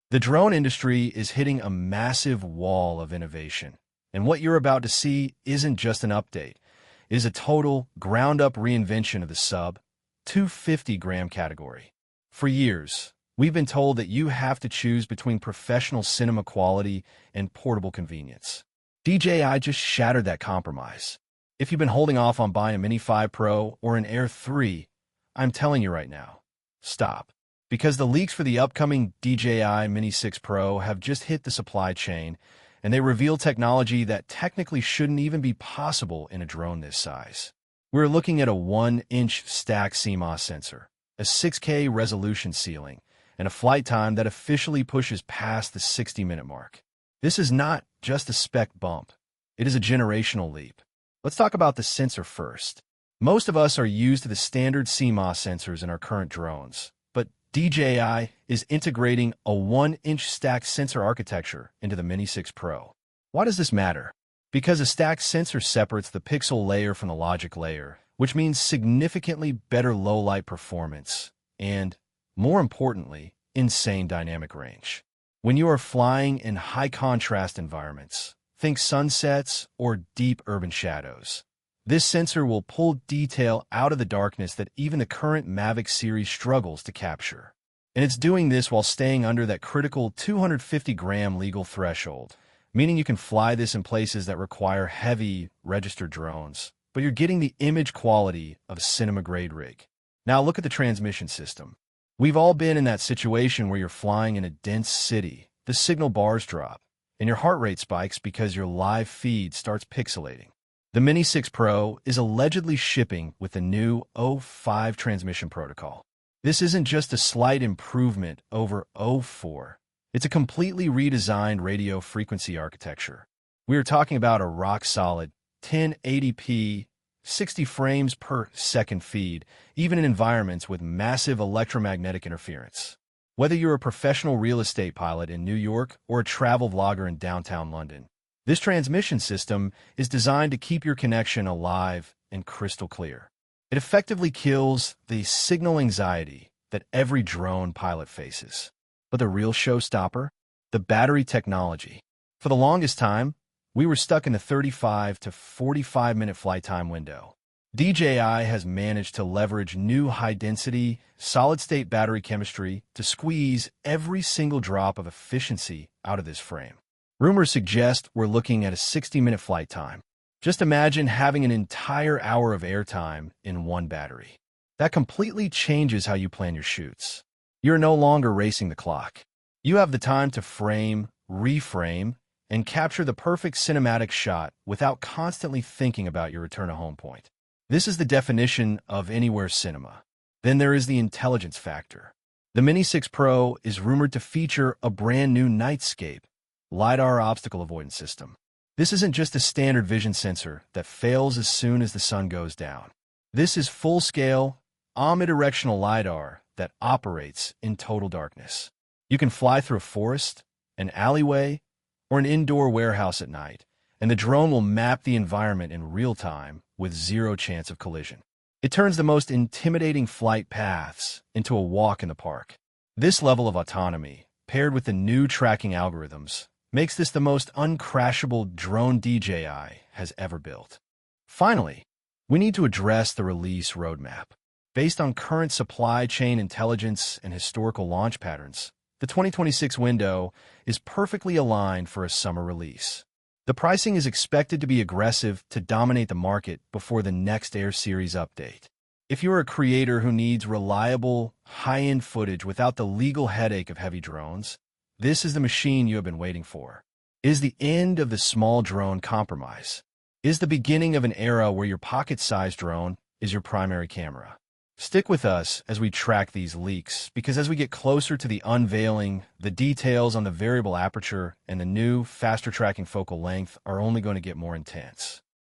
The drone industry is hitting a massive wall of innovation, and what you're about to see isn't just an update. It is a total, ground-up reinvention of the sub-250-gram category. For years, we've been told that you have to choose between professional cinema quality and portable convenience. DJI just shattered that compromise. If you've been holding off on buying a Mini 5 Pro or an Air 3, I'm telling you right now, stop. Because the leaks for the upcoming DJI Mini 6 Pro have just hit the supply chain, and they reveal technology that technically shouldn't even be possible in a drone this size. We're looking at a 1-inch stacked CMOS sensor, a 6K resolution ceiling, and a flight time that officially pushes past the 60-minute mark. This is not just a spec bump. It is a generational leap. Let's talk about the sensor first. Most of us are used to the standard CMOS sensors in our current drones, but DJI is integrating a 1-inch stacked sensor architecture into the Mini 6 Pro. Why does this matter? Because a stacked sensor separates the pixel layer from the logic layer, which means significantly better low-light performance and, more importantly, insane dynamic range. When you are flying in high-contrast environments, think sunsets or deep urban shadows, this sensor will pull detail out of the darkness that even the current Mavic series struggles to capture. And it's doing this while staying under that critical 250-gram legal threshold, meaning you can fly this in places that require heavy, registered drones, but you're getting the image quality of a cinema-grade rig. Now look at the transmission system. We've all been in that situation where you're flying in a dense city, the signal bars drop, and your heart rate spikes because your live feed starts pixelating. The Mini 6 Pro is allegedly shipping with the new 05 transmission protocol. This isn't just a slight improvement over 04. It's a completely redesigned radio frequency architecture. We are talking about a rock-solid 1080p, 60 frames per second feed, even in environments with massive electromagnetic interference. Whether you're a professional real estate pilot in New York or a travel vlogger in downtown London, this transmission system is designed to keep your connection alive and crystal clear. It effectively kills the signal anxiety that every drone pilot faces. But the real showstopper? The battery technology. For the longest time, we were stuck in the 35 to 45-minute flight time window. DJI has managed to leverage new high-density, solid-state battery chemistry to squeeze every single drop of efficiency out of this frame. Rumors suggest we're looking at a 60-minute flight time. Just imagine having an entire hour of airtime in one battery. That completely changes how you plan your shoots. You're no longer racing the clock. You have the time to frame, reframe, and capture the perfect cinematic shot without constantly thinking about your return-to-home point. This is the definition of anywhere cinema. Then there is the intelligence factor. The Mini 6 Pro is rumored to feature a brand new nightscape LiDAR obstacle avoidance system. This isn't just a standard vision sensor that fails as soon as the sun goes down. This is full-scale, omnidirectional LiDAR that operates in total darkness. You can fly through a forest, an alleyway, or an indoor warehouse at night, and the drone will map the environment in real time with zero chance of collision. It turns the most intimidating flight paths into a walk in the park. This level of autonomy, paired with the new tracking algorithms, makes this the most uncrashable drone DJI has ever built. Finally, we need to address the release roadmap. Based on current supply chain intelligence and historical launch patterns, the 2026 window is perfectly aligned for a summer release. The pricing is expected to be aggressive to dominate the market before the next Air Series update. If you're a creator who needs reliable, high-end footage without the legal headache of heavy drones, this is the machine you have been waiting for. It is the end of the small drone compromise. It is the beginning of an era where your pocket-sized drone is your primary camera. Stick with us as we track these leaks, because as we get closer to the unveiling, the details on the variable aperture and the new, faster tracking focal length are only going to get more intense.